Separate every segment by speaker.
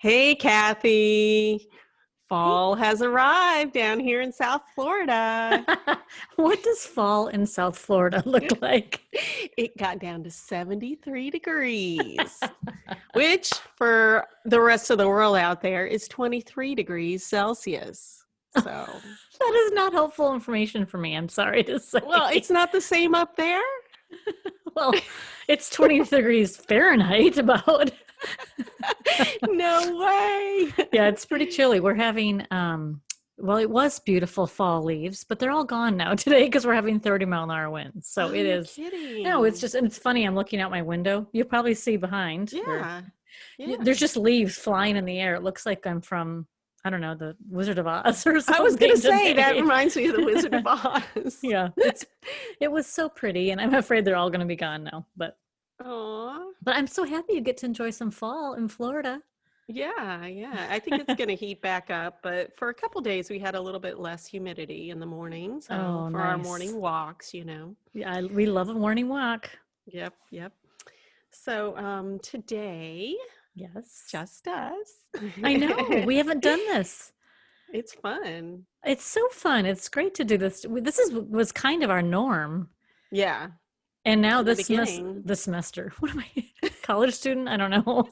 Speaker 1: Hey, Kathy.
Speaker 2: Hey.
Speaker 1: Fall has arrived down here in South Florida.
Speaker 2: What does fall in South Florida look like?
Speaker 1: It got down to 73 degrees, which for the rest of the world out there is 23 degrees Celsius. So,
Speaker 2: That is not helpful information for me, I'm sorry to
Speaker 1: well, it's
Speaker 2: say.
Speaker 1: not the same up there.
Speaker 2: Well, it's 20 degrees Fahrenheit about.
Speaker 1: No way.
Speaker 2: Yeah, it's pretty chilly. We're having well, it was beautiful fall leaves, but they're all gone now today because we're having 30-mile-an-hour winds. So
Speaker 1: Oh,
Speaker 2: it
Speaker 1: you're
Speaker 2: is. No, it's
Speaker 1: kidding.
Speaker 2: just, and it's funny. I'm looking out my window. You'll probably see behind there.
Speaker 1: Yeah. Yeah.
Speaker 2: There's just leaves flying in the air. It looks like I'm from, I don't know, the Wizard of Oz or
Speaker 1: I was going to
Speaker 2: something
Speaker 1: say that
Speaker 2: today.
Speaker 1: reminds me of the Wizard of Oz.
Speaker 2: Yeah, it was so pretty, and I'm afraid they're all going to be gone now.
Speaker 1: Aw.
Speaker 2: But I'm so happy you get to enjoy some fall in Florida.
Speaker 1: Yeah, yeah. I think it's going to heat back up, but for a couple days we had a little bit less humidity in the morning. So
Speaker 2: Oh,
Speaker 1: for our
Speaker 2: nice.
Speaker 1: morning walks.
Speaker 2: Yeah, we love a morning walk.
Speaker 1: Yep, yep. So today,
Speaker 2: Yes,
Speaker 1: just us.
Speaker 2: I know. We haven't done this.
Speaker 1: It's fun.
Speaker 2: It's so fun. It's great to do this. This was kind of our norm,
Speaker 1: Yeah,
Speaker 2: and now
Speaker 1: in the beginning.
Speaker 2: this semester. What am I? College student? I don't know.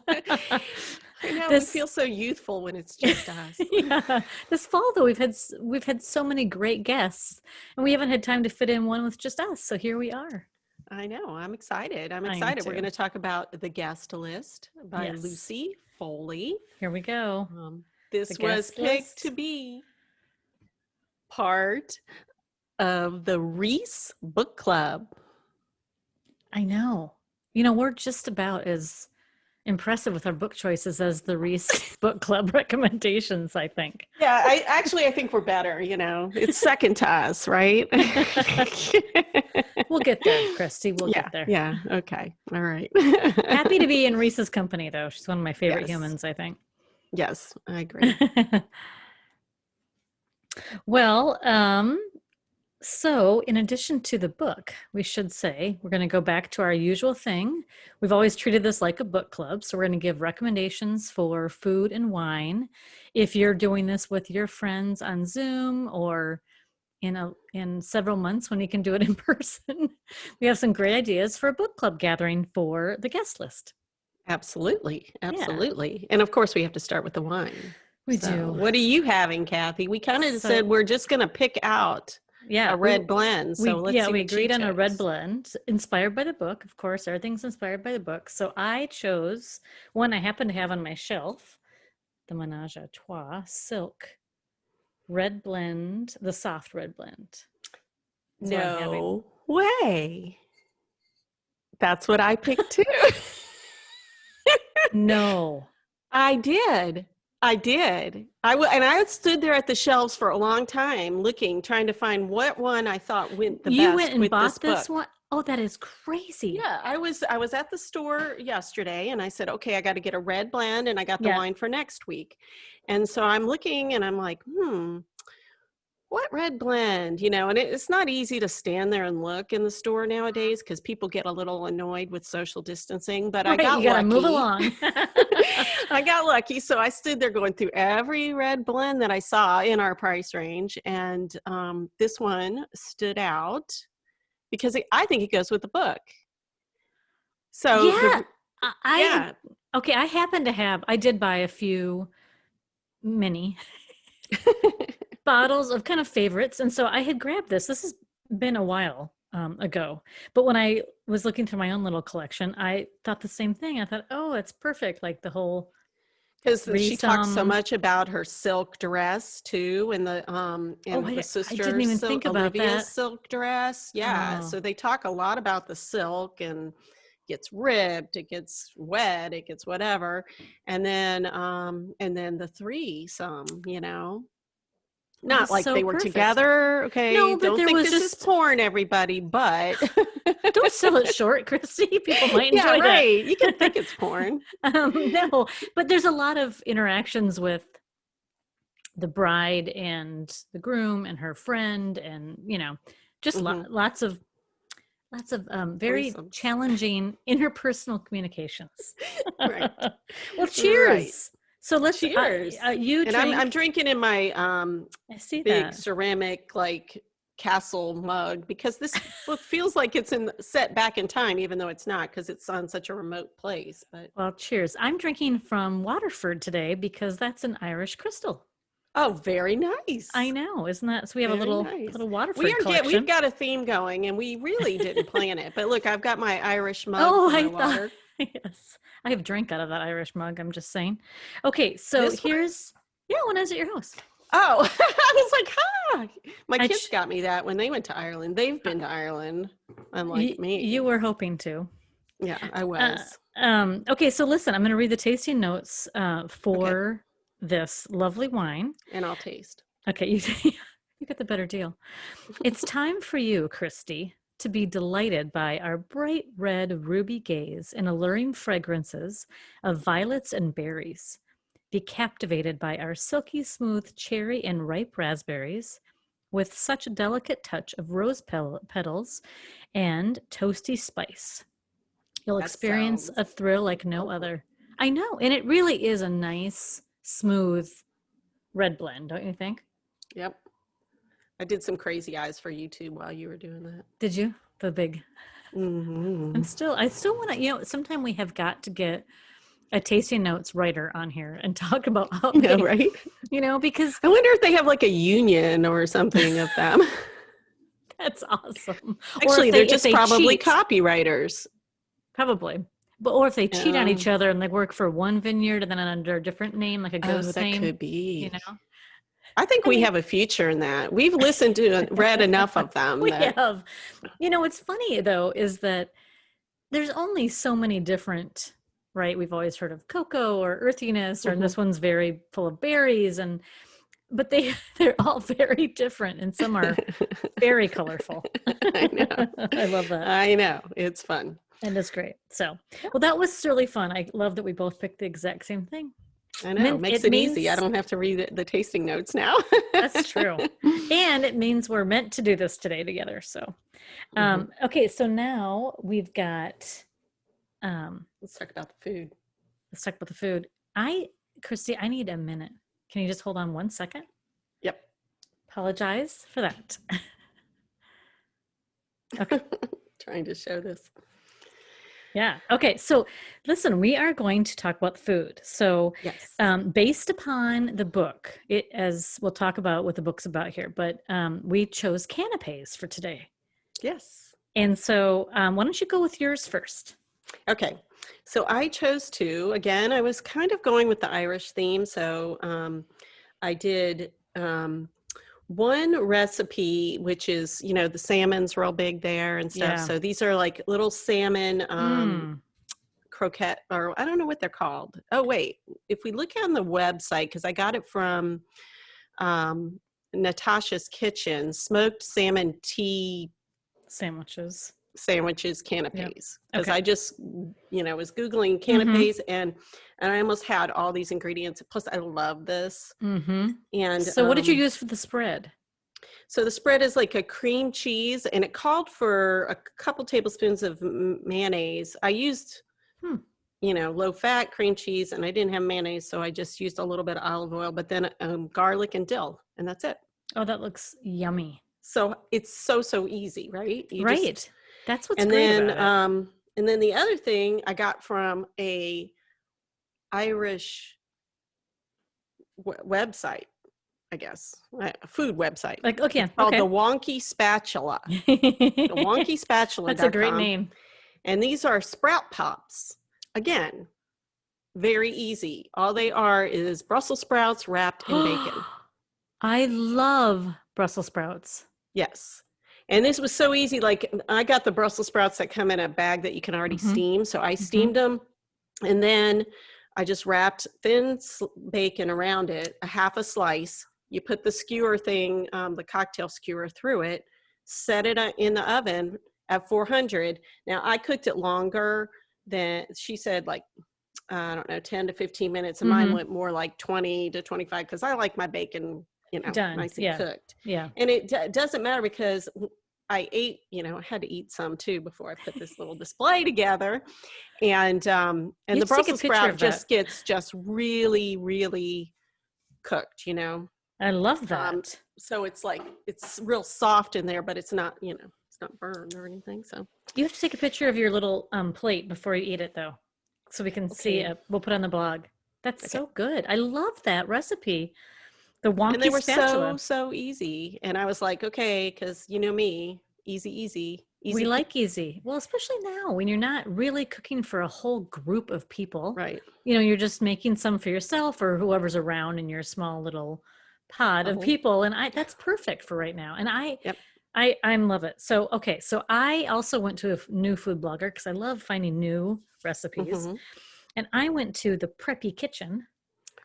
Speaker 1: I know we
Speaker 2: This
Speaker 1: feel so youthful when it's just us.
Speaker 2: yeah. This fall though we've had so many great guests, and we haven't had time to fit in one with just us. So here we are.
Speaker 1: I know. I'm excited. I'm
Speaker 2: I am
Speaker 1: excited. We're going
Speaker 2: too.
Speaker 1: to talk about The Guest List by
Speaker 2: Yes.
Speaker 1: Lucy Foley.
Speaker 2: Here we go. The
Speaker 1: This was
Speaker 2: guest
Speaker 1: picked to
Speaker 2: list.
Speaker 1: be part of the Reese Book Club.
Speaker 2: I know. You know, we're just about as impressive with our book choices as the Reese Book Club recommendations, I think.
Speaker 1: Yeah, I think we're better, It's second to us, right?
Speaker 2: We'll get there, Christy. We'll
Speaker 1: Yeah,
Speaker 2: get there.
Speaker 1: yeah. Okay. All right.
Speaker 2: Happy to be in Reese's company, though. She's one of my favorite
Speaker 1: Yes.
Speaker 2: humans, I think.
Speaker 1: Yes, I agree.
Speaker 2: Well, so in addition to the book, we should say we're going to go back to our usual thing. We've always treated this like a book club, so we're going to give recommendations for food and wine. If you're doing this with your friends on Zoom or in several months when you can do it in person, we have some great ideas for a book club gathering for the guest list.
Speaker 1: Absolutely.
Speaker 2: Yeah,
Speaker 1: Absolutely. And of course, we have to start with the wine.
Speaker 2: we
Speaker 1: So,
Speaker 2: do.
Speaker 1: what are you having, Kathy? We kind of
Speaker 2: So,
Speaker 1: said we're just going to pick out
Speaker 2: yeah,
Speaker 1: a red blend. So let's see
Speaker 2: we
Speaker 1: what she
Speaker 2: agreed on a red
Speaker 1: chose.
Speaker 2: blend inspired by the book. Of course, everything's inspired by the book. So I chose one I happen to have on my shelf, the Menage a Trois Silk Red Blend, the soft red blend. Is what I'm having.
Speaker 1: No way. That's what I picked too.
Speaker 2: No.
Speaker 1: I did. And I stood there at the shelves for a long time looking, trying to find what one I thought went the
Speaker 2: You
Speaker 1: best
Speaker 2: went and
Speaker 1: with
Speaker 2: bought
Speaker 1: this book.
Speaker 2: one? Oh, that is crazy.
Speaker 1: Yeah, I was at the store yesterday and I said, okay, I got to get a red blend and I got the
Speaker 2: Yeah.
Speaker 1: wine for next week. And so I'm looking and I'm like, what red blend? And it's not easy to stand there and look in the store nowadays because people get a little annoyed with social distancing, but I
Speaker 2: Right,
Speaker 1: got
Speaker 2: you got to move
Speaker 1: lucky.
Speaker 2: along.
Speaker 1: I got lucky. So I stood there going through every red blend that I saw in our price range. And this one stood out because I think it goes with the book. So
Speaker 2: Yeah.
Speaker 1: yeah.
Speaker 2: Okay, I did buy a few mini bottles of kind of favorites. And so I had grabbed this. This has been a while ago. But when I was looking through my own little collection, I thought the same thing. I thought, oh, it's perfect. Like the whole
Speaker 1: Because she talks so
Speaker 2: threesome.
Speaker 1: much about her silk dress too, and the
Speaker 2: I
Speaker 1: sister
Speaker 2: didn't even think about
Speaker 1: Olivia's
Speaker 2: that.
Speaker 1: silk dress. Yeah,
Speaker 2: Oh,
Speaker 1: so they talk a lot about the silk and gets ripped, it gets wet, it gets whatever, and then the threesome.
Speaker 2: it
Speaker 1: Not
Speaker 2: was
Speaker 1: like
Speaker 2: so
Speaker 1: they were
Speaker 2: perfect.
Speaker 1: together. Okay,
Speaker 2: No, but
Speaker 1: don't
Speaker 2: there
Speaker 1: think
Speaker 2: was
Speaker 1: this is
Speaker 2: just,
Speaker 1: porn, everybody. But
Speaker 2: don't sell it short, Christy. People might
Speaker 1: yeah,
Speaker 2: enjoy that.
Speaker 1: right. You can think it's porn.
Speaker 2: No, but there's a lot of interactions with the bride and the groom and her friend, and just
Speaker 1: Hmm.
Speaker 2: lots of very
Speaker 1: Threesomes,
Speaker 2: challenging interpersonal communications.
Speaker 1: right?
Speaker 2: Well,
Speaker 1: Right.
Speaker 2: cheers. So let's,
Speaker 1: Cheers.
Speaker 2: you
Speaker 1: And
Speaker 2: drink.
Speaker 1: I'm drinking in my
Speaker 2: I see
Speaker 1: big
Speaker 2: that.
Speaker 1: ceramic like castle mug, because this book feels like it's set back in time, even though it's not, because it's on such a remote place. But
Speaker 2: Well, cheers. I'm drinking from Waterford today because that's an Irish crystal.
Speaker 1: oh, very nice.
Speaker 2: I know, isn't that? So we have
Speaker 1: Very
Speaker 2: a
Speaker 1: nice.
Speaker 2: little Waterford collection.
Speaker 1: We've got a theme going, and we really didn't plan it. But look, I've got my Irish mug
Speaker 2: Oh,
Speaker 1: for my
Speaker 2: I
Speaker 1: water.
Speaker 2: thought, yes, I have drink out of that Irish mug. I'm just saying. Okay, so
Speaker 1: This one?
Speaker 2: here's, yeah, when I was at your house.
Speaker 1: Oh, I was like, "Hi!" My
Speaker 2: I
Speaker 1: kids got me that when they went to Ireland. They've been to Ireland, unlike me.
Speaker 2: You were hoping to.
Speaker 1: Yeah, I was.
Speaker 2: Okay, so listen, I'm going to read the tasting notes for this lovely wine.
Speaker 1: And I'll taste.
Speaker 2: Okay, you get the better deal. It's time for you, Christie, to be delighted by our bright red ruby gaze and alluring fragrances of violets and berries. Be captivated by our silky smooth cherry and ripe raspberries with such a delicate touch of rose petals and toasty spice. You'll experience a thrill like no other. I know, and it really is a nice, smooth red blend, don't you think?
Speaker 1: Yep. I did some crazy eyes for YouTube while you were doing that.
Speaker 2: Did you? The big.
Speaker 1: Mm-hmm.
Speaker 2: I still want to, sometime we have got to get a tasting notes writer on here and talk about how
Speaker 1: Yeah, right?
Speaker 2: Because
Speaker 1: I wonder if they have like a union or something of them.
Speaker 2: that's awesome.
Speaker 1: Actually, they're just probably
Speaker 2: cheat.
Speaker 1: copywriters.
Speaker 2: Probably. Or if they cheat on each other and they work for one vineyard and then under a different name, like a ghost name.
Speaker 1: That could be. I think we have a future in that. We've read enough of them.
Speaker 2: We have. What's funny though is that there's only so many different, right? We've always heard of cocoa or earthiness, or and this one's very full of berries, but they're all very different, and some are very colorful.
Speaker 1: I know.
Speaker 2: I love that.
Speaker 1: I know. It's fun.
Speaker 2: And it's great. So, well, that was really fun. I love that we both picked the exact same thing.
Speaker 1: I know. It makes it easy. I don't have to read the tasting notes now.
Speaker 2: That's true. And it means we're meant to do this today together. So, okay. So now we've got,
Speaker 1: let's talk about the food.
Speaker 2: Let's talk about the food. Christie, I need a minute. Can you just hold on 1 second?
Speaker 1: Yep.
Speaker 2: Apologize for that. Okay.
Speaker 1: Trying to show this.
Speaker 2: Yeah. Okay. So listen, we are going to talk about food. So
Speaker 1: yes.
Speaker 2: Based upon the book, as we'll talk about what the book's about here, but we chose canapés for today.
Speaker 1: Yes.
Speaker 2: And so why don't you go with yours first?
Speaker 1: Okay. So I chose two. Again, I was kind of going with the Irish theme. So I did one recipe, which is, the salmon's real big there and stuff. Yeah. So these are like little salmon croquette, or I don't know what they're called. Oh, wait. If we look on the website, because I got it from Natasha's Kitchen, smoked salmon tea sandwiches, canapés. Because I just, was Googling canapés and I almost had all these ingredients. Plus, I love this. Mm-hmm. And
Speaker 2: so what did you use for the spread?
Speaker 1: So the spread is like a cream cheese, and it called for a couple tablespoons of mayonnaise. I used, low-fat cream cheese, and I didn't have mayonnaise, so I just used a little bit of olive oil, but then garlic and dill, and that's it.
Speaker 2: Oh, that looks yummy.
Speaker 1: So it's so easy, right?
Speaker 2: That's what's great about it.
Speaker 1: And then the other thing I got from a Irish website, I guess, a food website. Called The Wonky Spatula. The Wonky Spatula.
Speaker 2: That's a great name.
Speaker 1: And these are sprout pops. Again, very easy. All they are is Brussels sprouts wrapped in bacon.
Speaker 2: I love Brussels sprouts.
Speaker 1: Yes. And this was so easy. Like, I got the Brussels sprouts that come in a bag that you can already steam. So I steamed them, and then I just wrapped thin bacon around it, a half a slice. You put the skewer thing, the cocktail skewer, through it, set it in the oven at 400. Now, I cooked it longer than she said, like, 10 to 15 minutes. And mine went more like 20 to 25 because I like my bacon,
Speaker 2: done.
Speaker 1: nice and cooked.
Speaker 2: Yeah.
Speaker 1: And it doesn't matter because I ate, I had to eat some too before I put this little display together. And
Speaker 2: You
Speaker 1: the
Speaker 2: have to take a
Speaker 1: Brussels
Speaker 2: picture
Speaker 1: sprout
Speaker 2: of
Speaker 1: just
Speaker 2: that.
Speaker 1: gets really, really cooked,
Speaker 2: I love
Speaker 1: Um,
Speaker 2: that.
Speaker 1: so it's like, it's real soft in there, but it's not, it's not burned or anything. So,
Speaker 2: You have to take a picture of your little plate before you eat it, though, so we can see
Speaker 1: okay.
Speaker 2: it. We'll put it on the blog. That's
Speaker 1: Okay.
Speaker 2: so good. I love that recipe. The
Speaker 1: And they
Speaker 2: wonky
Speaker 1: were
Speaker 2: spatula.
Speaker 1: so easy. And I was like, okay, because you know me,
Speaker 2: We
Speaker 1: easy
Speaker 2: like
Speaker 1: peasy.
Speaker 2: easy. Well, especially now when you're not really cooking for a whole group of people.
Speaker 1: Right.
Speaker 2: You're just making some for yourself or whoever's around in your small little pod of
Speaker 1: Bubble.
Speaker 2: people. And that's perfect for right now. And
Speaker 1: Yep.
Speaker 2: I love it. So, okay. So I also went to a new food blogger because I love finding new recipes.
Speaker 1: Mm-hmm.
Speaker 2: And I went to the Preppy Kitchen.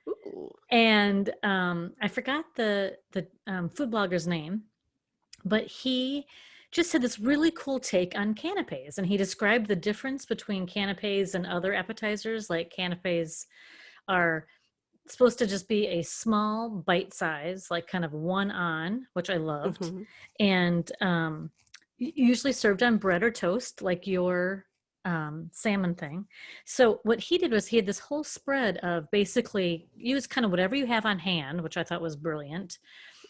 Speaker 1: Ooh.
Speaker 2: And I forgot the food blogger's name, but he just had this really cool take on canapés, and he described the difference between canapés and other appetizers. Like canapés are supposed to just be a small bite size, like kind of one on, which I loved,
Speaker 1: Mm-hmm.
Speaker 2: and usually served on bread or toast, like your salmon thing. So what he did was he had this whole spread of basically use kind of whatever you have on hand, which I thought was brilliant.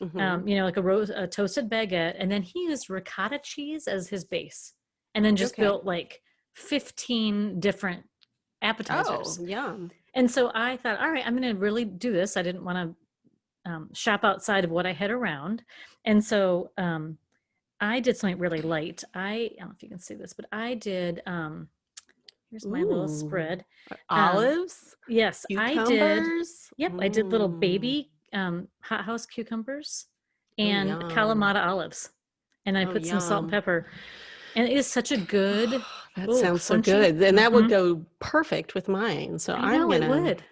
Speaker 1: Mm-hmm.
Speaker 2: Like a toasted baguette, and then he used ricotta cheese as his base, and then just
Speaker 1: Okay.
Speaker 2: built like 15 different
Speaker 1: Oh,
Speaker 2: appetizers.
Speaker 1: yum.
Speaker 2: And so I thought, all right, I'm going to really do this. I didn't want to shop outside of what I had around, and so I did something really light. I don't know if you can see this, but I did. Here's my little
Speaker 1: Ooh.
Speaker 2: spread.
Speaker 1: Olives,
Speaker 2: Yes, I did.
Speaker 1: cucumbers.
Speaker 2: Yep, I did little baby hothouse cucumbers
Speaker 1: Oh,
Speaker 2: and
Speaker 1: yum.
Speaker 2: Kalamata olives. And I
Speaker 1: Oh,
Speaker 2: put some salt and
Speaker 1: yum.
Speaker 2: pepper. And it is such a good,
Speaker 1: That
Speaker 2: oh,
Speaker 1: sounds so
Speaker 2: crunchy.
Speaker 1: good. And that would
Speaker 2: Hmm.
Speaker 1: go perfect with mine. So
Speaker 2: I
Speaker 1: I'm
Speaker 2: know it
Speaker 1: gonna,
Speaker 2: would.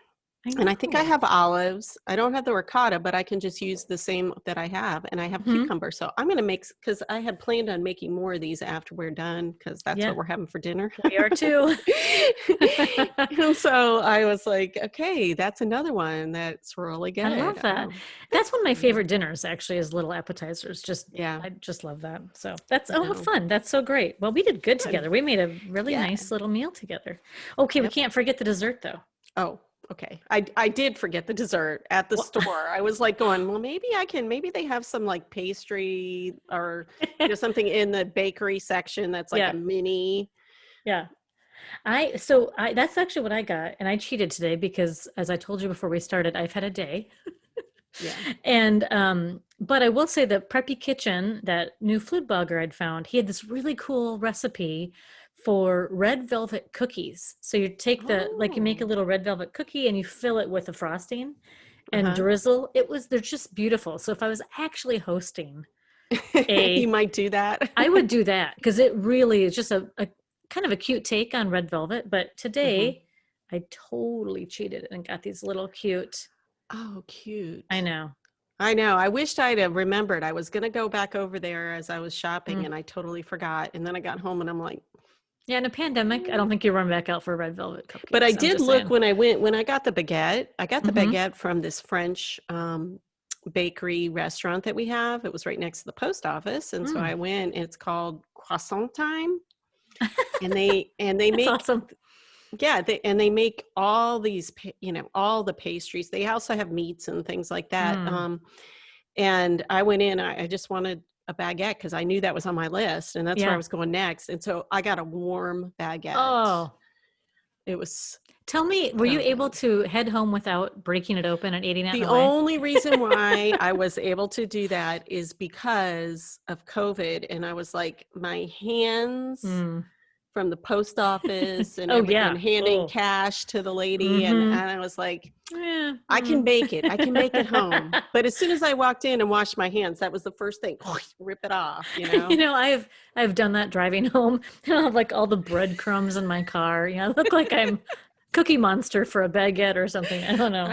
Speaker 2: I
Speaker 1: and I think I
Speaker 2: know.
Speaker 1: have olives. I don't have the ricotta, but I can just use the same that I have. And I have
Speaker 2: Hmm.
Speaker 1: cucumber. So I'm gonna make, because I had planned on making more of these after we're done, because that's
Speaker 2: Yeah,
Speaker 1: what we're having for dinner.
Speaker 2: we are too.
Speaker 1: And so I was like, okay, that's another one that's really
Speaker 2: I
Speaker 1: good.
Speaker 2: love that.
Speaker 1: Oh,
Speaker 2: That's one of my
Speaker 1: yeah.
Speaker 2: favorite dinners, actually, is little appetizers.
Speaker 1: Yeah.
Speaker 2: I just love that. So that's,
Speaker 1: I
Speaker 2: oh, how
Speaker 1: know.
Speaker 2: fun. That's so great. Well, we did good
Speaker 1: Good.
Speaker 2: together. We made a really
Speaker 1: Yeah.
Speaker 2: nice little meal together. Okay, we
Speaker 1: Yep.
Speaker 2: can't forget the dessert, though.
Speaker 1: Oh, okay. I did forget the dessert at the
Speaker 2: What?
Speaker 1: store. I was like going, well, maybe they have some like pastry or something in the bakery section that's like a
Speaker 2: Yeah,
Speaker 1: mini.
Speaker 2: yeah. So that's actually what I got, and I cheated today because, as I told you before we started, I've had a day.
Speaker 1: Yeah.
Speaker 2: And but I will say that Preppy Kitchen, that new food blogger I'd found, he had this really cool recipe for red velvet cookies. So you take you make a
Speaker 1: Oh.
Speaker 2: little red velvet cookie and you fill it with the frosting and
Speaker 1: Uh-huh.
Speaker 2: drizzle. They're just beautiful. So if I was actually hosting
Speaker 1: You
Speaker 2: a,
Speaker 1: might do that.
Speaker 2: I would do that because it really is just a kind of a cute take on red velvet. But
Speaker 1: Hmm.
Speaker 2: today I totally cheated and got these little cute,
Speaker 1: Oh,
Speaker 2: I
Speaker 1: cute.
Speaker 2: know.
Speaker 1: I know. I wished I'd have remembered. I was going to go back over there as I was shopping
Speaker 2: Mm.
Speaker 1: and I totally forgot. And then I got home and I'm like,
Speaker 2: Yeah, in a pandemic, I don't think you run back out for red velvet
Speaker 1: but I
Speaker 2: cupcakes. I'm
Speaker 1: did
Speaker 2: just
Speaker 1: look
Speaker 2: saying.
Speaker 1: when I got the baguette. I got the
Speaker 2: Hmm.
Speaker 1: baguette from this French bakery restaurant that we have. It was right next to the post office. And so
Speaker 2: Mm.
Speaker 1: I went, and it's called Croissant Time. And they
Speaker 2: That's
Speaker 1: make,
Speaker 2: awesome.
Speaker 1: yeah, they make all these, all the pastries. They also have meats and things like that.
Speaker 2: Mm.
Speaker 1: And I went in, I just wanted a baguette because I knew that was on my list and that's where I
Speaker 2: Yeah.
Speaker 1: was going next. And so I got a warm baguette.
Speaker 2: Oh,
Speaker 1: It was
Speaker 2: tell me, were you
Speaker 1: so
Speaker 2: able
Speaker 1: good.
Speaker 2: to head home without breaking it open and eating it in
Speaker 1: The
Speaker 2: a way?
Speaker 1: only reason why I was able to do that is because of COVID. And I was like, my hands
Speaker 2: Mm.
Speaker 1: from the post office
Speaker 2: Oh
Speaker 1: and
Speaker 2: yeah.
Speaker 1: handing
Speaker 2: Oh.
Speaker 1: cash to the lady. And,
Speaker 2: Mm-hmm.
Speaker 1: and I was like,
Speaker 2: Yeah.
Speaker 1: I can
Speaker 2: Mm.
Speaker 1: make it. I can make it home. But as soon as I walked in and washed my hands, that was the first thing. Rip it off.
Speaker 2: I've done that driving home. And I'll have like all the breadcrumbs in my car. I look like I'm Cookie Monster for a baguette or something. I don't know.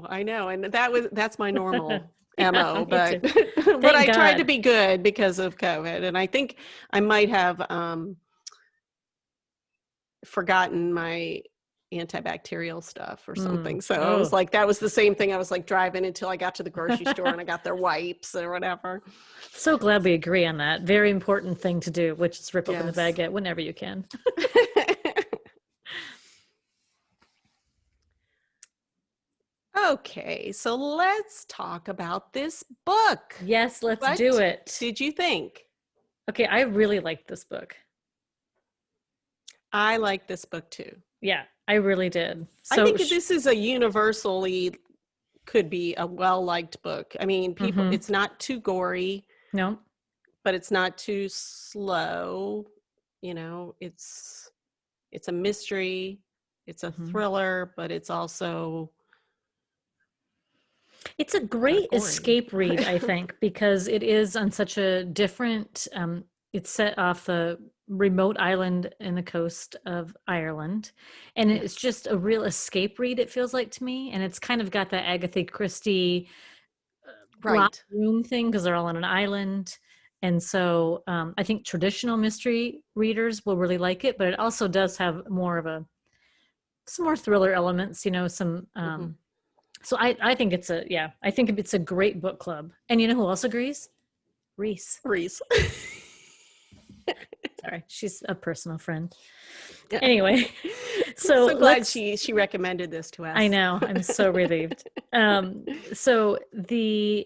Speaker 1: I know. And that's my normal
Speaker 2: Yeah,
Speaker 1: MO,
Speaker 2: me too.
Speaker 1: but but
Speaker 2: Thank
Speaker 1: I tried to
Speaker 2: God.
Speaker 1: be good because of COVID. And I think I might have forgotten my antibacterial stuff or something. So I
Speaker 2: Oh.
Speaker 1: was like, that was the same thing. I was like driving until I got to the grocery store and I got their wipes or whatever.
Speaker 2: So glad we agree on that. Very important thing to do, which is rip open the
Speaker 1: Yes.
Speaker 2: baguette whenever you can.
Speaker 1: Okay, so let's talk about this book.
Speaker 2: Yes, let's
Speaker 1: What
Speaker 2: do it.
Speaker 1: did you think?
Speaker 2: Okay, I really liked this book.
Speaker 1: I like this book too.
Speaker 2: Yeah, I really did.
Speaker 1: I think this is a universally could be a well-liked book. I mean, people, it's not too gory.
Speaker 2: No.
Speaker 1: But it's not too slow. You know, it's a mystery. It's a thriller, but it's also
Speaker 2: it's a great escape read, I think, because it is on such a different it's set off the remote island in the coast of Ireland, and it's just a real escape read, it feels like to me, and it's kind of got that Agatha Christie locked room thing because they're all on an island. And so I think traditional mystery readers will really like it, but it also does have more of some more thriller elements, you know, some so I think it's I think it's a great book club. And you know who else agrees? Reese. Sorry, she's a personal friend. Yeah. Anyway, so
Speaker 1: glad she recommended this to us.
Speaker 2: I know, I'm so relieved. So the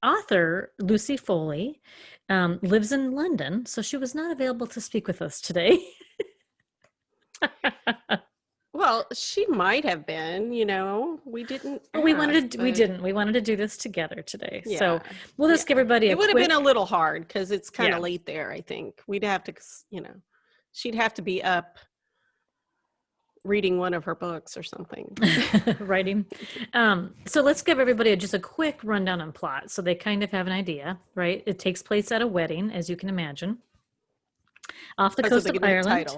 Speaker 2: author, Lucy Foley, lives in London, so she was not available to speak with us today.
Speaker 1: Well, she might have been, you know, we didn't.
Speaker 2: We wanted to do this together today. Yeah. So we'll just give everybody
Speaker 1: It would have been a little hard because it's kind of late there, I think. We'd have to, you know, she'd have to be up reading one of her books or something.
Speaker 2: Writing. So let's give everybody just a quick rundown on plot so they kind of have an idea, right? It takes place at a wedding, as you can imagine, off the coast of Ireland. Title,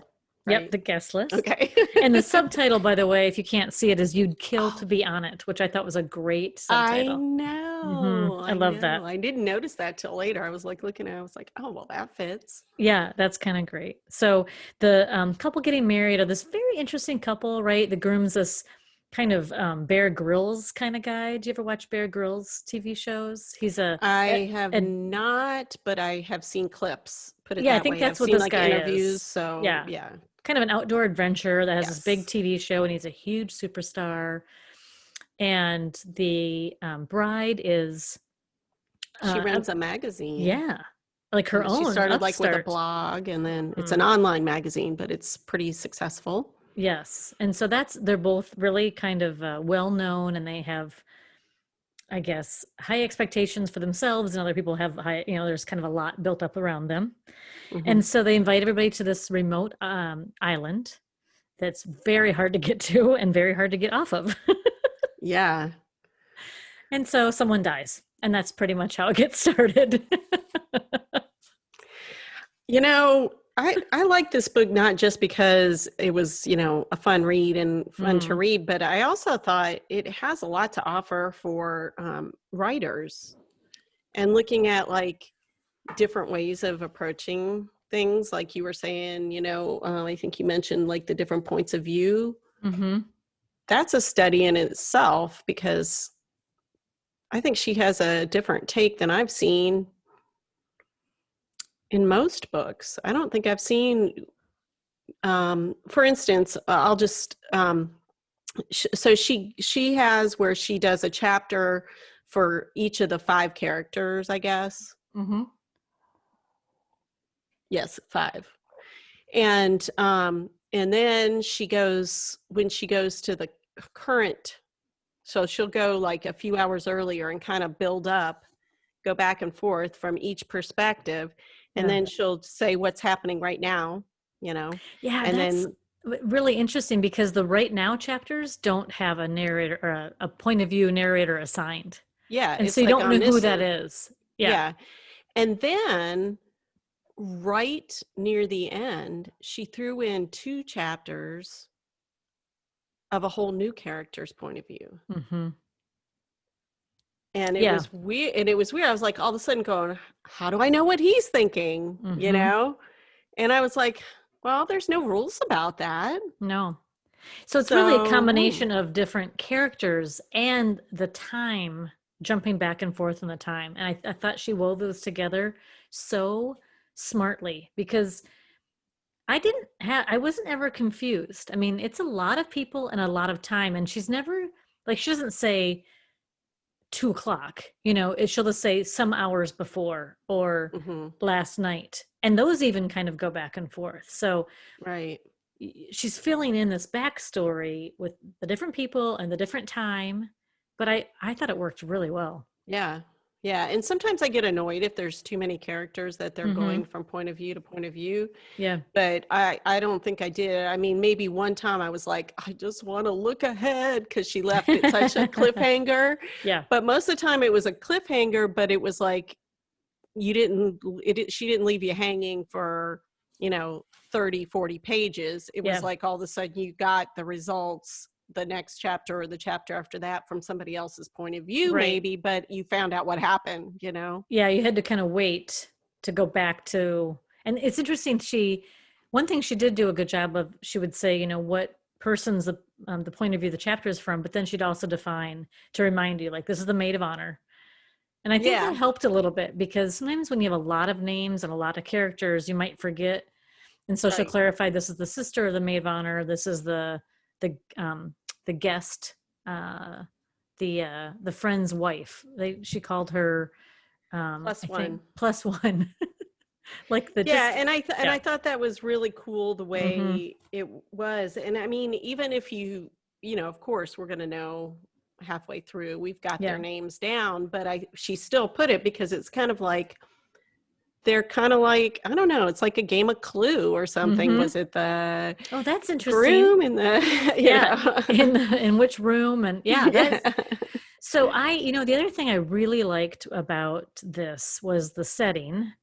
Speaker 2: right? Yep, the guest list.
Speaker 1: Okay.
Speaker 2: And the subtitle, by the way, if you can't see it, is "You'd Kill to Be on It," which I thought was a great subtitle.
Speaker 1: I know.
Speaker 2: I love that.
Speaker 1: I didn't notice that till later. I was like looking at it, I was like, oh, well, that fits.
Speaker 2: Yeah, that's kind of great. So the couple getting married are this very interesting couple, right? The groom's this kind of Bear Grylls kind of guy. Do you ever watch Bear Grylls TV shows?
Speaker 1: I have not, but I have seen clips. Put it
Speaker 2: yeah,
Speaker 1: that
Speaker 2: I think
Speaker 1: way.
Speaker 2: that's
Speaker 1: I've
Speaker 2: what
Speaker 1: seen,
Speaker 2: this guy
Speaker 1: interviews,
Speaker 2: is.
Speaker 1: So yeah.
Speaker 2: Kind of an outdoor adventurer that has this big TV show, and he's a huge superstar. And the bride is
Speaker 1: she runs a magazine.
Speaker 2: Yeah, like her own.
Speaker 1: She started
Speaker 2: upstart.
Speaker 1: like with a blog, and then it's an online magazine, but it's pretty successful.
Speaker 2: Yes, and so they're both really kind of well known, and they have, I guess, high expectations for themselves, and other people have high. You know, there's kind of a lot built up around them, and so they invite everybody to this remote island that's very hard to get to and very hard to get off of.
Speaker 1: Yeah.
Speaker 2: And so someone dies, and that's pretty much how it gets started.
Speaker 1: You know, I like this book not just because it was, you know, a fun read and fun to read, but I also thought it has a lot to offer for writers and looking at like different ways of approaching things. Like you were saying, you know, I think you mentioned like the different points of view. That's a study in itself because I think she has a different take than I've seen in most books. I don't think I've seen, for instance, I'll just, so she has where she does a chapter for each of the 5 characters, I guess. Yes, 5. And then when she goes to the current, so she'll go like a few hours earlier and kind of build up, go back and forth from each perspective. And then she'll say what's happening right now, you know?
Speaker 2: Yeah, and that's really interesting because the right now chapters don't have a narrator or a point of view narrator assigned.
Speaker 1: Yeah.
Speaker 2: And so you don't know who that is.
Speaker 1: Yeah. And then right near the end, she threw in 2 chapters of a whole new character's point of view. And it was weird. And it was weird. I was like, all of a sudden going, how do I know what he's thinking? You know? And I was like, well, there's no rules about that.
Speaker 2: No. So it's really a
Speaker 1: So,
Speaker 2: combination of different characters and the time, jumping back and forth in the time. And I thought she wove those together so smartly because I wasn't ever confused. I mean, it's a lot of people and a lot of time. And she's never, like, she doesn't say 2 o'clock, she'll just say some hours before or
Speaker 1: mhm,
Speaker 2: last night. And those even kind of go back and forth. So
Speaker 1: right.
Speaker 2: she's filling in this backstory with the different people and the different time. But I thought it worked really well.
Speaker 1: Yeah. Yeah. And sometimes I get annoyed if there's too many characters that they're
Speaker 2: Mm-hmm.
Speaker 1: going from point of view to point of view.
Speaker 2: Yeah.
Speaker 1: But I don't think I did. I mean, maybe one time I was like, I just want to look ahead because she left it such a cliffhanger.
Speaker 2: Yeah.
Speaker 1: But most of the time it was a cliffhanger, but it was like she didn't leave you hanging for, 30, 40 pages. It was
Speaker 2: Yeah.
Speaker 1: like all of a sudden you got the results the next chapter or the chapter after that from somebody else's point of view,
Speaker 2: Right.
Speaker 1: maybe, but you found out what happened.
Speaker 2: Yeah. You had to kind of wait to go back to, and it's interesting. One thing she did do a good job of, she would say, what person's the point of view the chapter is from, but then she'd also define to remind you, like, this is the maid of honor. And I think that
Speaker 1: Yeah,
Speaker 2: helped a little bit because sometimes when you have a lot of names and a lot of characters, you might forget. And so she'll
Speaker 1: right.
Speaker 2: clarify, this is the sister of the maid of honor. This is the um, the guest, the friend's wife. She called her,
Speaker 1: Plus
Speaker 2: I think,
Speaker 1: one.
Speaker 2: plus one. Like the
Speaker 1: Yeah,
Speaker 2: just
Speaker 1: and
Speaker 2: yeah.
Speaker 1: I thought that was really cool the
Speaker 2: Mm-hmm.
Speaker 1: way it was. And I mean, even if of course we're going to know halfway through, we've got their
Speaker 2: Yeah.
Speaker 1: names down, but she still put it because it's kind of like they're kind of like, I don't know, it's like a game of Clue or something.
Speaker 2: Mm-hmm.
Speaker 1: Was it the
Speaker 2: Oh, that's interesting.
Speaker 1: groom and the,
Speaker 2: Yeah. In which room? And yeah,
Speaker 1: yeah.
Speaker 2: that's so the other thing I really liked about this was the setting.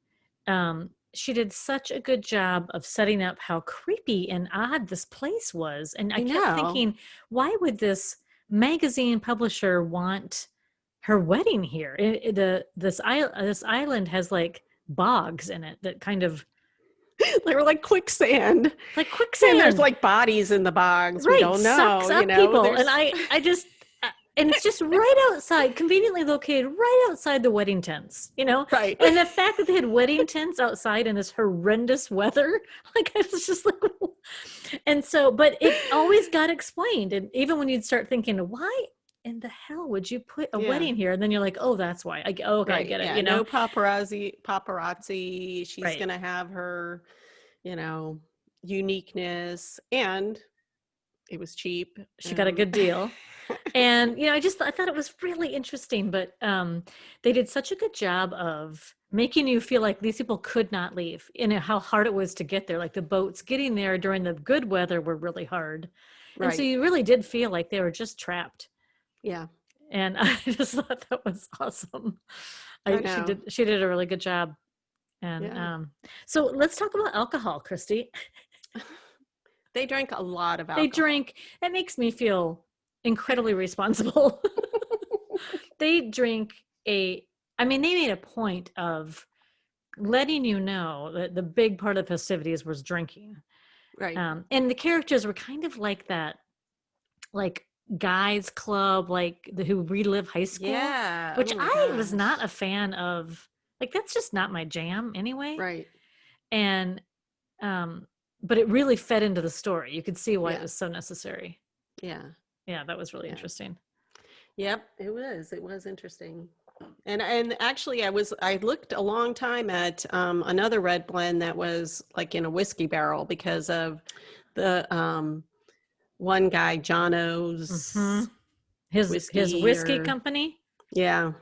Speaker 2: She did such a good job of setting up how creepy and odd this place was. And I
Speaker 1: I
Speaker 2: kept
Speaker 1: know.
Speaker 2: thinking, why would this magazine publisher want her wedding here? This island has like bogs in it that kind of
Speaker 1: They were like quicksand.
Speaker 2: like
Speaker 1: And there's
Speaker 2: quicksand.
Speaker 1: like bodies in the bogs. We
Speaker 2: Right,
Speaker 1: don't
Speaker 2: sucks
Speaker 1: know,
Speaker 2: up people. And
Speaker 1: there's
Speaker 2: I just and it's just right outside, conveniently located right outside the wedding tents,
Speaker 1: right.
Speaker 2: And the fact that they had wedding tents outside in this horrendous weather, like I was just like, and so, but it always got explained. And even when you'd start thinking, why in the hell would you put a
Speaker 1: Yeah.
Speaker 2: wedding here? And then you're like, oh, that's why. Okay, I
Speaker 1: Right.
Speaker 2: get it,
Speaker 1: Yeah. No paparazzi. She's
Speaker 2: Right.
Speaker 1: going to have her, uniqueness, and it was cheap.
Speaker 2: She got a good deal. And I thought it was really interesting, but they did such a good job of making you feel like these people could not leave, and how hard it was to get there. Like the boats getting there during the good weather were really hard, and so
Speaker 1: Right.
Speaker 2: you really did feel like they were just trapped.
Speaker 1: Yeah.
Speaker 2: And I just thought that was awesome.
Speaker 1: I
Speaker 2: She
Speaker 1: know.
Speaker 2: did a really good job. And
Speaker 1: Yeah.
Speaker 2: so let's talk about alcohol, Christy.
Speaker 1: They drank a lot of
Speaker 2: They
Speaker 1: alcohol.
Speaker 2: drink. That makes me feel incredibly responsible. They drink I mean, they made a point of letting you know that the big part of the festivities was drinking.
Speaker 1: Right.
Speaker 2: And the characters were kind of like that, like guys club, like who relive high school,
Speaker 1: Yeah.
Speaker 2: which
Speaker 1: Oh my
Speaker 2: I was not
Speaker 1: gosh.
Speaker 2: a fan of. Like, that's just not my jam anyway.
Speaker 1: Right.
Speaker 2: And, but it really fed into the story. You could see why it
Speaker 1: Yeah.
Speaker 2: was so necessary.
Speaker 1: Yeah.
Speaker 2: Yeah, that was really
Speaker 1: Yeah.
Speaker 2: interesting.
Speaker 1: Yep. It was interesting. And actually I looked a long time at another red blend that was like in a whiskey barrel because of the one guy,
Speaker 2: Hmm.
Speaker 1: Jono's
Speaker 2: His
Speaker 1: whiskey,
Speaker 2: whiskey
Speaker 1: or
Speaker 2: company.
Speaker 1: yeah.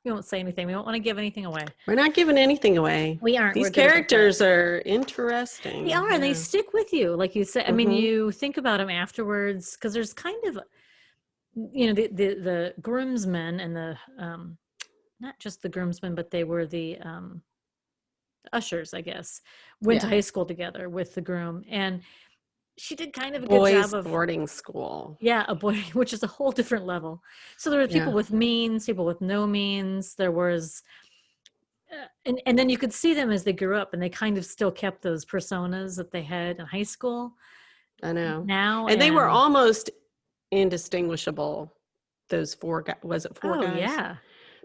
Speaker 2: We won't say anything. We don't want to give anything away.
Speaker 1: We're not giving anything away.
Speaker 2: We aren't.
Speaker 1: These
Speaker 2: We're good about that.
Speaker 1: characters are
Speaker 2: They
Speaker 1: interesting.
Speaker 2: are, and they
Speaker 1: Yeah.
Speaker 2: stick with you, like you said. I mean,
Speaker 1: Mm-hmm.
Speaker 2: you think about them afterwards because there's kind of, the groomsmen and the not just the groomsmen, but they were the ushers, I guess, went to
Speaker 1: Yeah.
Speaker 2: high school together with the groom, and she did kind of a good
Speaker 1: Boys
Speaker 2: job of,
Speaker 1: boarding school.
Speaker 2: yeah, a boy, which is a whole different level. So there were people
Speaker 1: Yeah.
Speaker 2: with means, people with no means. There was, and then you could see them as they grew up, and they kind of still kept those personas that they had in high school.
Speaker 1: I know.
Speaker 2: now.
Speaker 1: And they were
Speaker 2: And
Speaker 1: almost indistinguishable. Those four guys, was it four
Speaker 2: oh
Speaker 1: guys?
Speaker 2: yeah,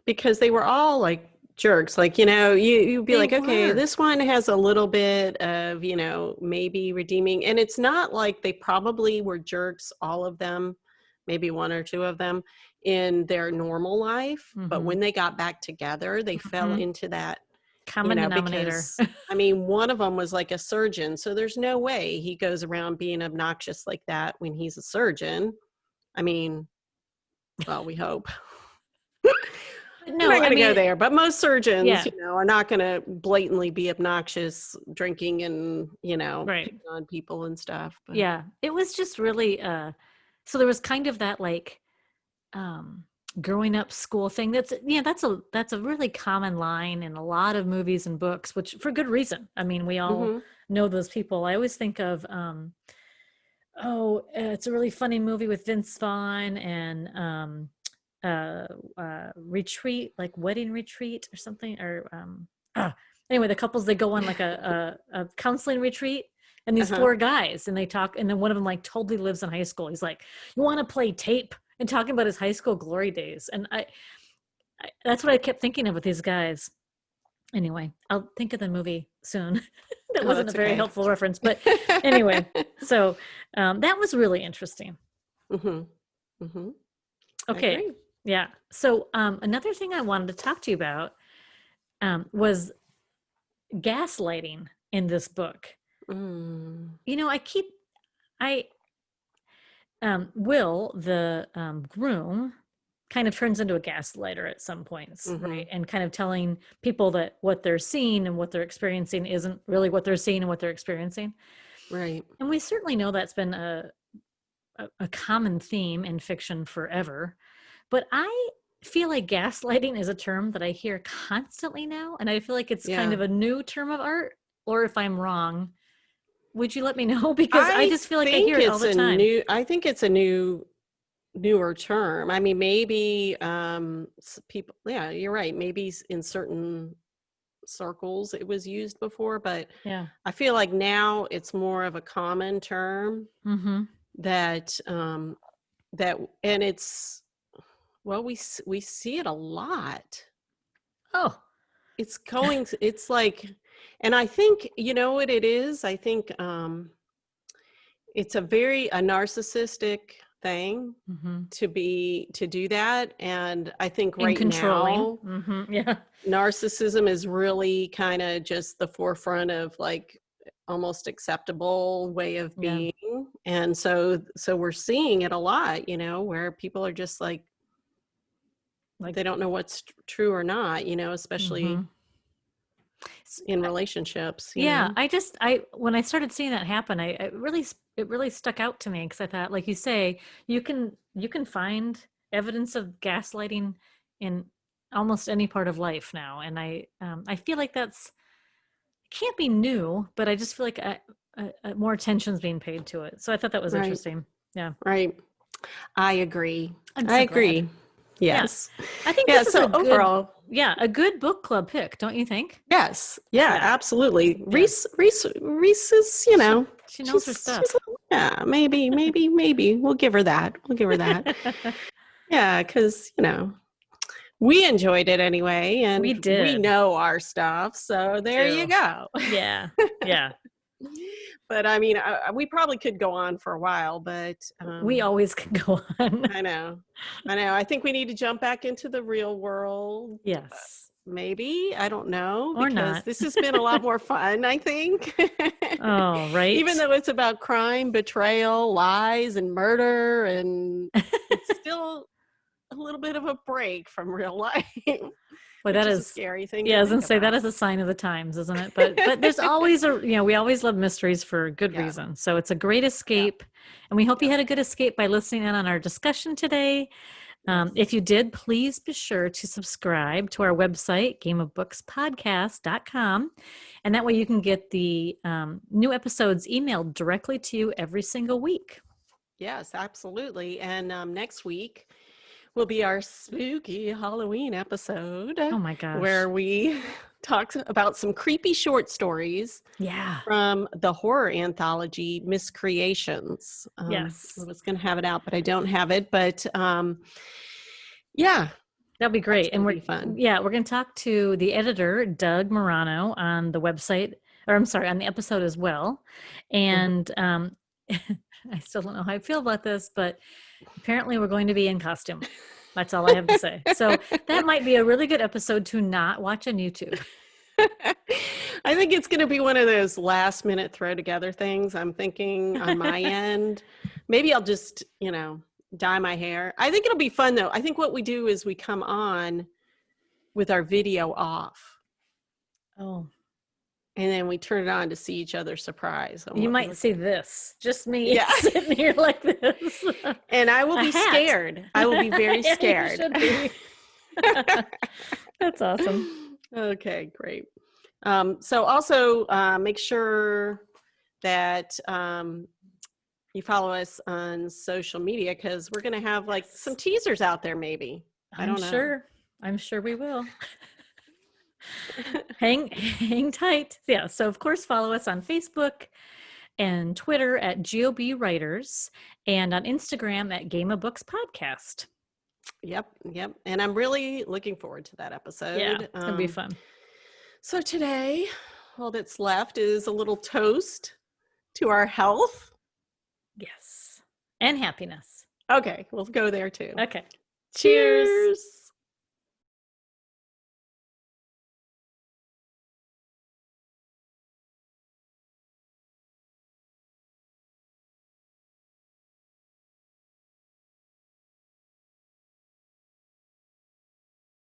Speaker 1: Because they were all like jerks. Like, you'd be
Speaker 2: they
Speaker 1: like, okay,
Speaker 2: were.
Speaker 1: this one has a little bit of, maybe redeeming. And it's not like they probably were jerks, all of them, maybe one or two of them in their normal life. But
Speaker 2: Mm-hmm.
Speaker 1: when they got back together, they fell
Speaker 2: Mm-hmm.
Speaker 1: into that,
Speaker 2: Common denominator.
Speaker 1: because I mean, one of them was like a surgeon. So there's no way he goes around being obnoxious like that when he's a surgeon. I mean, well, we hope. We're
Speaker 2: No,
Speaker 1: not
Speaker 2: I
Speaker 1: going to go
Speaker 2: mean,
Speaker 1: there, but most surgeons,
Speaker 2: yeah,
Speaker 1: are not going to blatantly be obnoxious, drinking and,
Speaker 2: right.
Speaker 1: picking on people and stuff. But
Speaker 2: Yeah, it was just really so there was kind of that like growing up school thing. That's a really common line in a lot of movies and books, which for good reason. I mean, we all
Speaker 1: hmm
Speaker 2: know those people. I always think of it's a really funny movie with Vince Vaughn and retreat, like wedding retreat or something, or anyway, the couples, they go on like a counseling retreat, and these
Speaker 1: uh-huh.
Speaker 2: four guys, and they talk, and then one of them like totally lives in high school. He's like, you want to play tape, and talking about his high school glory days. And I that's what I kept thinking of with these guys. Anyway, I'll think of the movie soon. That
Speaker 1: Oh,
Speaker 2: wasn't a
Speaker 1: that's
Speaker 2: very
Speaker 1: okay.
Speaker 2: helpful reference, but anyway, so that was really interesting.
Speaker 1: hmm hmm I
Speaker 2: Okay.
Speaker 1: agree.
Speaker 2: Yeah. So another thing I wanted to talk to you about was gaslighting in this book.
Speaker 1: Mm.
Speaker 2: I Will, the groom, kind of turns into a gaslighter at some points,
Speaker 1: hmm
Speaker 2: right? And kind of telling people that what they're seeing and what they're experiencing isn't really what they're seeing and what they're experiencing.
Speaker 1: Right.
Speaker 2: And we certainly know that's been a common theme in fiction forever. But I feel like gaslighting is a term that I hear constantly now. And I feel like it's kind
Speaker 1: Yeah.
Speaker 2: of a new term of art. Or if I'm wrong, would you let me know? Because I
Speaker 1: I
Speaker 2: just feel like I hear it all the time.
Speaker 1: I think it's a newer term. I mean, maybe people, yeah, you're right. Maybe in certain circles it was used before, but
Speaker 2: Yeah.
Speaker 1: I feel like now it's more of a common term
Speaker 2: Mm-hmm.
Speaker 1: that and it's, well, we see it a lot.
Speaker 2: Oh,
Speaker 1: It's like, and I think, you know what it is? I think it's a narcissistic thing
Speaker 2: mm-hmm.
Speaker 1: to do that. And I think
Speaker 2: In
Speaker 1: right
Speaker 2: controlling.
Speaker 1: now
Speaker 2: Mm-hmm. Yeah.
Speaker 1: narcissism is really kind of just the forefront of like almost acceptable way of
Speaker 2: Yeah.
Speaker 1: being. And so we're seeing it a lot, where people are just like,
Speaker 2: Like,
Speaker 1: they don't know what's true or not,
Speaker 2: mm-hmm.
Speaker 1: especially in relationships,
Speaker 2: Yeah, when I started seeing that happen, it really stuck out to me because I thought, like you say, you can find evidence of gaslighting in almost any part of life now, and I feel like that's can't be new, but I just feel like more attention's being paid to it. So I thought that was
Speaker 1: right?
Speaker 2: interesting. Yeah,
Speaker 1: Right. I agree.
Speaker 2: I'm
Speaker 1: I
Speaker 2: so glad.
Speaker 1: agree.
Speaker 2: Yeah,
Speaker 1: Yes.
Speaker 2: I think
Speaker 1: Yeah.
Speaker 2: this is
Speaker 1: So overall,
Speaker 2: a good book club pick, don't you think?
Speaker 1: yes. Yeah,
Speaker 2: Yeah,
Speaker 1: absolutely.
Speaker 2: yeah.
Speaker 1: Reese is,
Speaker 2: She knows her stuff.
Speaker 1: yeah, maybe. We'll give her that. We'll give her that. Yeah, because, we enjoyed it anyway,
Speaker 2: We
Speaker 1: and we
Speaker 2: did.
Speaker 1: know our stuff. So
Speaker 2: We
Speaker 1: there you
Speaker 2: do.
Speaker 1: go.
Speaker 2: Yeah. Yeah.
Speaker 1: But I mean, we probably could go on for a while, but
Speaker 2: We always can go on.
Speaker 1: I know. I think we need to jump back into the real world.
Speaker 2: Yes.
Speaker 1: Maybe. I don't know,
Speaker 2: Or
Speaker 1: because
Speaker 2: not.
Speaker 1: this has been a lot more fun, I think.
Speaker 2: Oh,
Speaker 1: Even
Speaker 2: right.
Speaker 1: though it's about crime, betrayal, lies, and murder, and it's still a little bit of a break from real life,
Speaker 2: Boy, that
Speaker 1: which is a
Speaker 2: is,
Speaker 1: scary thing
Speaker 2: yeah,
Speaker 1: to
Speaker 2: I was
Speaker 1: think
Speaker 2: gonna say that
Speaker 1: about.
Speaker 2: is a sign of the times, isn't it? But there's always we always love mysteries for good
Speaker 1: Yeah.
Speaker 2: reason. So it's a great
Speaker 1: Yeah.
Speaker 2: escape. And we hope you
Speaker 1: Yep.
Speaker 2: had a good escape by listening in on our discussion today.
Speaker 1: Yes.
Speaker 2: If you did, please be sure to subscribe to our website, gameofbookspodcast.com. And that way you can get the new episodes emailed directly to you every single week.
Speaker 1: Yes, absolutely. And next week will be our spooky Halloween episode
Speaker 2: Oh my gosh.
Speaker 1: where we talks about some creepy short stories
Speaker 2: Yeah.
Speaker 1: from the horror anthology Miscreations. I
Speaker 2: Yes.
Speaker 1: was going to have it out, but I don't have it. But yeah,
Speaker 2: That'd be great. And
Speaker 1: gonna
Speaker 2: we're
Speaker 1: be fun.
Speaker 2: we're going to talk to the editor, Doug Morano, on the website, or I'm sorry, on the episode as well. And I still don't know how I feel about this, but apparently we're going to be in costume. That's all I have to say. So that might be a really good episode to not watch on YouTube.
Speaker 1: I think it's going to be one of those last minute throw together things. I'm thinking on my end. Maybe I'll just, dye my hair. I think it'll be fun though. I think what we do is we come on with our video off.
Speaker 2: Oh.
Speaker 1: And then we turn it on to see each other surprised.
Speaker 2: You might see this. Just me sitting here like this.
Speaker 1: And I will be scared. I will be very scared.
Speaker 2: You should be. That's awesome.
Speaker 1: Okay, great. So also make sure that you follow us on social media, because we're going to have like some teasers out there maybe. I don't know.
Speaker 2: I'm sure we will. hang tight. Yeah. So of course, follow us on Facebook and Twitter at GOB Writers, and on Instagram at Game of Books Podcast.
Speaker 1: Yep. And I'm really looking forward to that episode.
Speaker 2: Yeah, it's gonna be fun.
Speaker 1: So today, all that's left is a little toast to our health.
Speaker 2: Yes. And happiness.
Speaker 1: Okay, we'll go there too.
Speaker 2: Okay.
Speaker 1: Cheers.